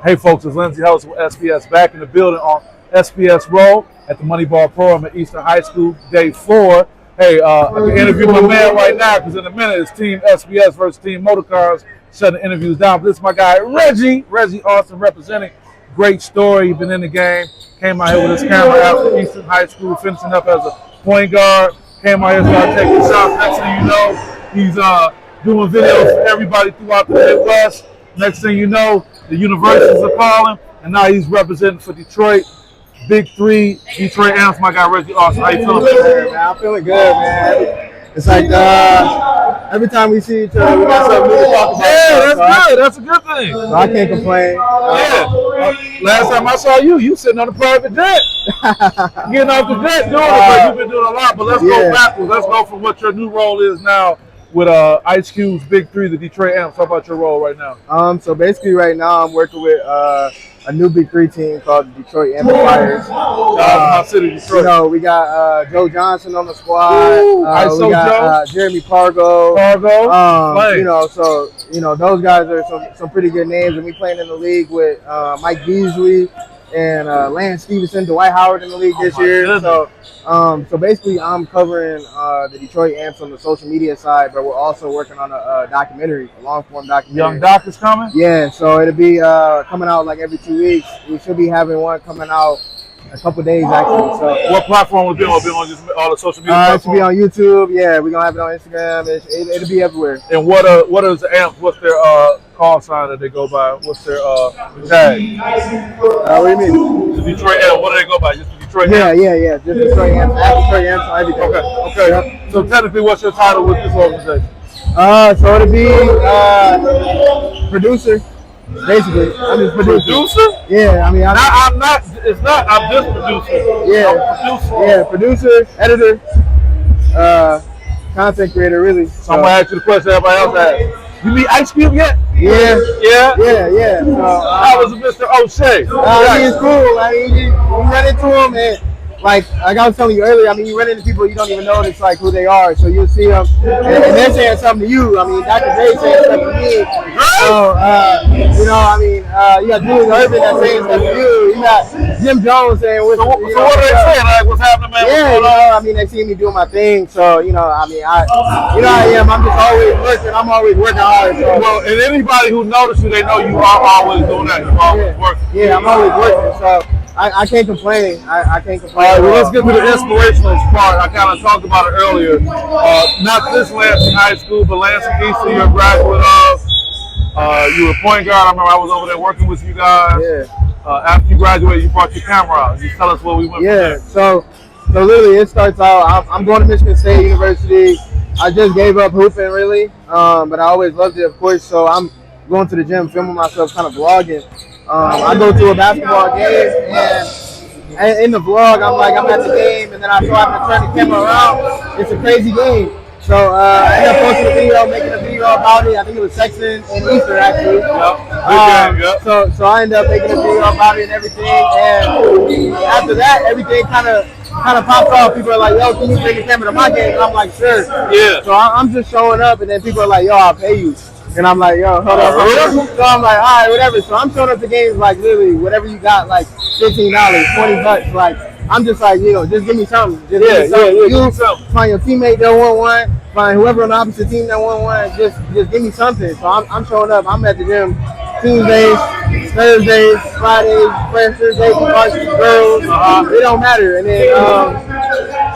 Hey folks, it's Lindsay Host with SPS back in the building on SPS Road at the Moneyball program at Eastern High School, day 4. Hey, I can interview my man right now because in a minute it's Team SPS versus Team Motorcars shutting the interviews down. But this is my guy Reggie Austin representing. Great story. He's been in the game. Came out here with his camera after Eastern High School, finishing up as a point guard. Came out here, started taking shots. Next thing you know, he's doing videos for everybody throughout the Midwest. Next thing you know, the universities are calling, and now he's representing for Detroit. Big 3, Detroit Amps. My guy Reggie Austin. How you feeling? Man, I'm feeling good, man. It's like every time we see each other, we got something new to talk about. Yeah, that's good. That's a good thing. So I can't complain. Last time I saw you, you sitting on a private jet. Getting off the jet doing it, but you've been doing a lot. But let's go backwards. Let's go from what your new role is now with Ice Cube's Big 3, the Detroit Amps. Talk about your role right now. So basically right now I'm working with a new Big 3 team called the Detroit Amplifiers. My city, Detroit. You know, we got Joe Johnson on the squad. We got Jeremy Pargo. You know, so you know those guys are some pretty good names, and we playing in the league with Mike Beasley and Lance Stevenson, Dwight Howard in the league this year. So basically I'm covering the Detroit Amps on the social media side, but we're also working on a documentary, a long-form documentary. Young Doc is coming? Yeah, so it'll be coming out like every 2 weeks. We should be having one coming out a couple days actually. So what platform will it be on? Will it be on just all the social media platforms? It should be on YouTube. Yeah, we're gonna have it on Instagram. It'll be everywhere. And what is the Amps? What's their call sign that they go by? What's their tag? What do you mean? The Detroit Amps. What do they go by? Just the Detroit Amps? Yeah. Just Detroit Amps. Detroit Amps on everything. Okay. Yep. So technically, what's your title with this organization? So it'll be producer. Basically, I'm just producer. Yeah, I mean, I'm not. It's not. I'm just producer. Yeah, I'm producer. Yeah, producer, editor, content creator, really. So I'm gonna ask you the question everybody else asks. You meet Ice Cube yet? Yeah. So, how was Mr. O'Shea? He's cool. I mean, you run into him and. Like I was telling you earlier, I mean, you run into people you don't even notice like who they are. So you'll see them, and they're saying something to you. I mean, Dr. Dre saying something to me. So you know, I mean, you got Julius Urban that's saying something to you. You got Jim Jones saying, so what are they saying? Like, what's happening, man? Yeah, you know, I mean, they see me doing my thing. So you know, I mean, you know, I am. I'm just always working. I'm always working hard. So. Well, and anybody who notices you, they know you are always doing that. You're always working. Yeah, I'm always working. So. I can't complain. I can't complain. All right, well, let's get to the inspirational part. I kind of talked about it earlier. Not this Lansing High School, but Lansing Eastern, you're a graduate of. You were a point guard. I remember I was over there working with you guys. Yeah. After you graduated, you brought your camera out. You tell us where we went from there. So literally it starts out, I'm going to Michigan State University. I just gave up hooping, really, but I always loved it, of course. So I'm going to the gym, filming myself, kind of vlogging. I go to a basketball game, and in the vlog, I'm at the game, and then I have to turn the camera around. It's a crazy game. So I ended up posting a video, making a video about it. I think it was Sexton and Easter, actually. So I ended up making a video about it and everything. And after that, everything kind of popped off. People are like, yo, can you bring the camera to my game? And I'm like, sure. Yeah. So I'm just showing up, and then people are like, yo, I'll pay you. And I'm like, yo, hold on. So I'm like, all right, whatever. So I'm showing up to games like literally whatever you got, like $15, $20. Like I'm just like, you know, just give me something. Just give me something. Find your teammate that want one. Find whoever on the opposite team that want one. Just give me something. So I'm showing up. I'm at the gym Tuesdays, Thursdays, Fridays, freshers, varsity, girls. It don't matter. And then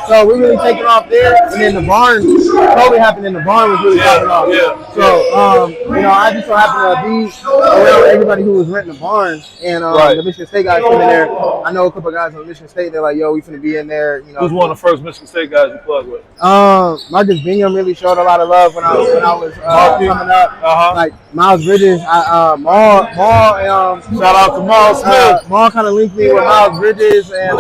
so we're really taking off there. And then the barn, COVID happened in the barn was really taking off. So you know, I just so happened to be around everybody who was renting the barn, and the Michigan State guys come in there. I know a couple of guys from Michigan State. They're like, yo, we finna be in there. You know, who's one of the first Michigan State guys you plugged with? Marcus Bingham really showed a lot of love when I was coming up. Like Miles Bridges, Maul. Shout out to Maul Smith. Maul kind of linked me with Miles Bridges, and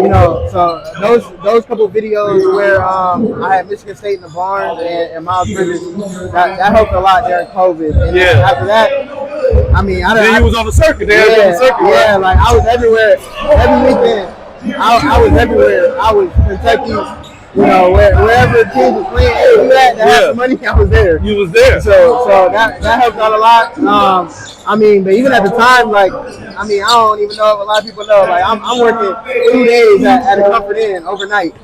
you know, so those couple videos where I had Michigan State in the barn and Miles Bridges, that helped a lot during COVID. And after that, I mean, you was on the circuit. Yeah, like I was everywhere every weekend. I was everywhere. I was Kentucky, you know, wherever teams were playing, hey, you had to have some money. I was there. You was there. So that helped out a lot. I mean, but even at the time, like, I mean, I don't even know if a lot of people know. Like, I'm working 2 days at a Comfort Inn overnight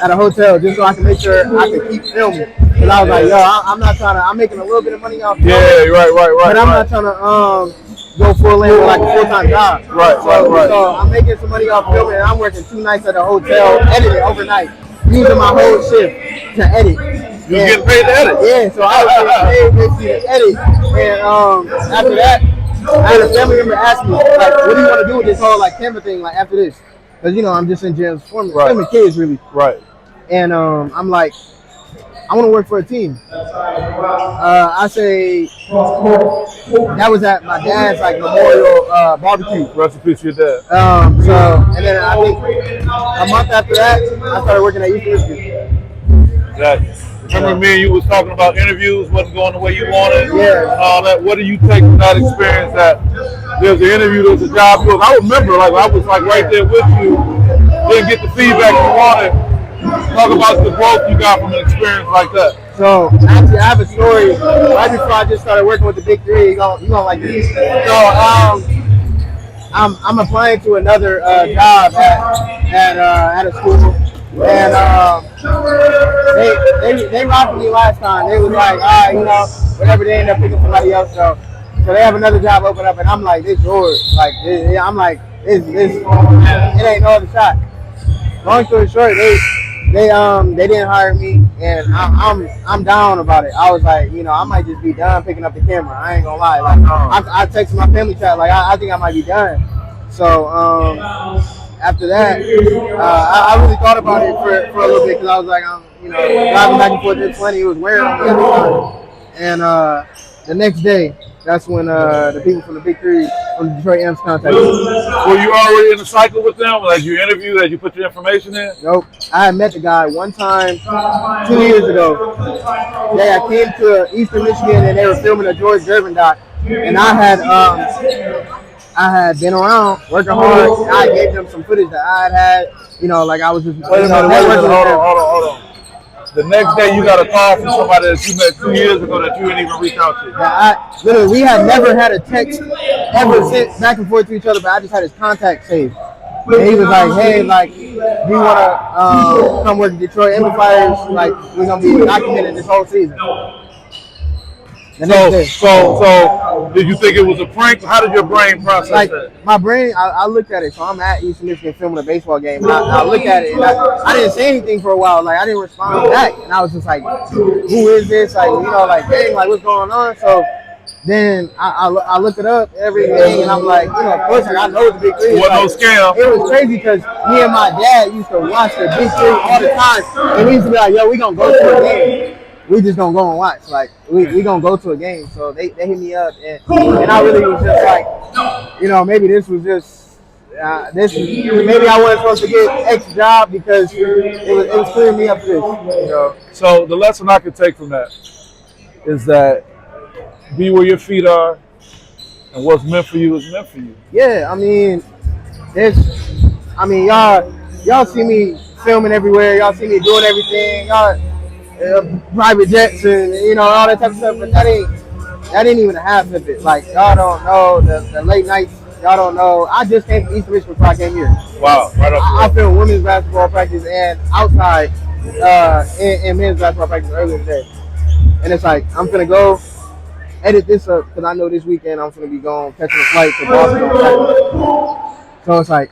at a hotel just so I can make sure I can keep filming. Because I was like, yo, I'm not trying to. I'm making a little bit of money off filming. Yeah, right. But I'm not trying to go full in with like a full-time job. Right. So I'm making some money off filming, and I'm working 2 nights at a hotel, editing overnight, using my whole shift to edit. You getting paid to edit? Yeah, so I was getting paid basically to edit. And after that, I had a family member ask me, like, what do you want to do with this whole like camera thing, like after this? Because, you know, I'm just in gyms filming kids, really. Right. And I'm like, I want to work for a team. I say that was at my dad's like memorial barbecue. Rest in peace to your dad. And then I think a month after that, I started working at East Michigan. Exactly. Remember me and you was talking about interviews wasn't going the way you wanted, yeah, and all that. What do you take from that experience? That there's an interview, there's a job. I remember, like I was like right there with you, didn't get the feedback you wanted. Talk about the growth you got from an experience like that. So actually, I have a story. Right before I just started working with the Big Three, you gonna like this. So I'm applying to another job at a school. And they rocked me last time. They was like, all right, you know, whatever. They end up picking somebody else. So they have another job open up, and I'm like, this yours. Like, I'm like, it ain't no other shot. Long story short, they didn't hire me, and I'm down about it. I was like, you know, I might just be done picking up the camera. I ain't gonna lie. Like, I texted my family chat, like, I think I might be done. So after that, I really thought about it for a little bit because I was like, you know, driving back and forth to 20, it was wearing on me at the time. And the next day, that's when the people from the Big Three from the Detroit M's contacted me. Were you already in a cycle with them? As you interviewed, as you put your information in? Nope. I had met the guy one time 2 years ago. Yeah, I came to Eastern Michigan and they were filming a George Gervin doc. And I had been around working hard. And I gave them some footage that I had, you know, like I was just. Wait a minute, hold on. The next day you got a call from somebody that you met 2 years ago that you didn't even reach out to. Yeah, literally, we had never had a text ever sent back and forth to each other, but I just had his contact saved. And he was like, hey, like, do you want to come work at Detroit Amplifiers? Like, we're going to be documenting this whole season. So did you think it was a prank? How did your brain process that? My brain, I looked at it. So I'm at Eastern Michigan filming a baseball game. And I looked at it. And I didn't say anything for a while. Like, I didn't respond back. And I was just like, who is this? Like, you know, like, dang, like, what's going on? So then I looked it up, everything. And I'm like, you know, of course, like, I know the Big Three. It wasn't no scam. It was crazy because me and my dad used to watch the Big Three all the time. And we used to be like, yo, we going to go to a game. We just gonna go and watch. Like we gonna go to a game. So they hit me up and I really was just like, you know, maybe this was just maybe I wasn't supposed to get X job because it was clearing me up for this. You know? So the lesson I could take from that is that be where your feet are, and what's meant for you is meant for you. Yeah, I mean, y'all see me filming everywhere. Y'all see me doing everything. Y'all. Private jets and you know all that type of stuff, but that ain't even a half of it. Like y'all don't know the late nights. Y'all don't know. I just came from Eastern Michigan before I came here. Wow, right up. I filmed women's basketball practice and outside in men's basketball practice earlier today. And it's like I'm gonna go edit this up because I know this weekend I'm gonna be going catching a flight to Boston. So it's like.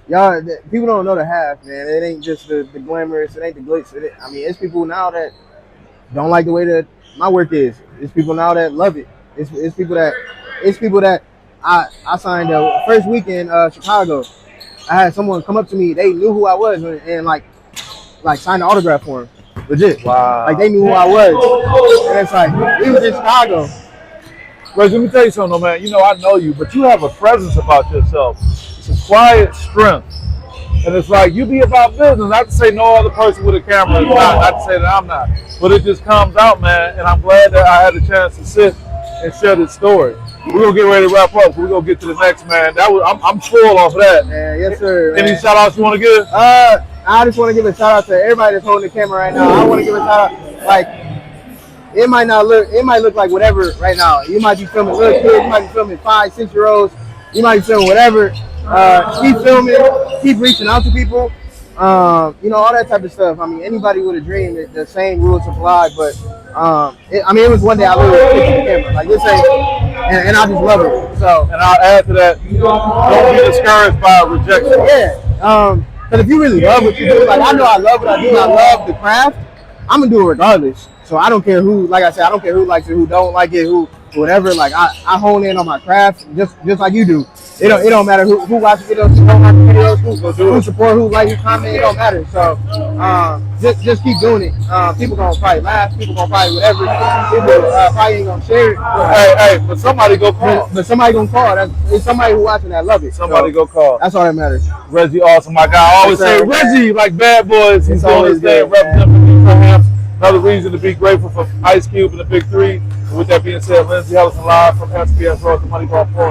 Y'all, people don't know the half, man. It ain't just the glamorous. It ain't the glitz. I mean, it's people now that don't like the way that my work is. It's people now that love it. It's people that I signed the first weekend Chicago. I had someone come up to me. They knew who I was and like signed an autograph for him. Legit. Wow. Like they knew who I was. And it's like we was in Chicago. Reggie, let me tell you something, man. You know I know you, but you have a presence about yourself. It's a quiet strength. And it's like, you be about business. Not to say no other person with a camera is not to say that I'm not. But it just comes out, man. And I'm glad that I had a chance to sit and share this story. We're going to get ready to wrap up. We're going to get to the next, man. I'm full off of that. Yeah, yes, sir. Any shout outs you want to give? I I just want to give a shout out to everybody that's holding the camera right now. I want to give a shout out, like, it might look like whatever right now. You might be filming little kids, you might be filming 5, 6-year-olds, you might be filming whatever. Keep filming, keep reaching out to people, all that type of stuff. I mean, anybody with a dream, the same rules apply, but it was one day I literally picked up the camera. Like, this ain't, and I just love it. So, And I'll add to that, don't be discouraged by rejection. yeah. Because if you really love what you do, like, I know I love what I do, I love the craft, I'm going to do it regardless. So I don't care who, like I said, I don't care who likes it, who don't like it, who whatever. Like, I hone in on my craft just like you do. It don't matter who watches videos, who don't watch videos, who support, who like, who comment. It don't matter. So just keep doing it. People gonna probably laugh. People gonna probably whatever. People probably ain't gonna share it. Hey, but somebody go call. But somebody gonna call. It's somebody who watching that love it. Somebody go call. That's all that matters. Reggie, awesome, my guy. I always say Reggie, like Bad Boys. He's always there representing for another reason to be grateful for Ice Cube and the Big Three. And with that being said, Lindsay Ellison live from SPS Road, the Moneyball Pro.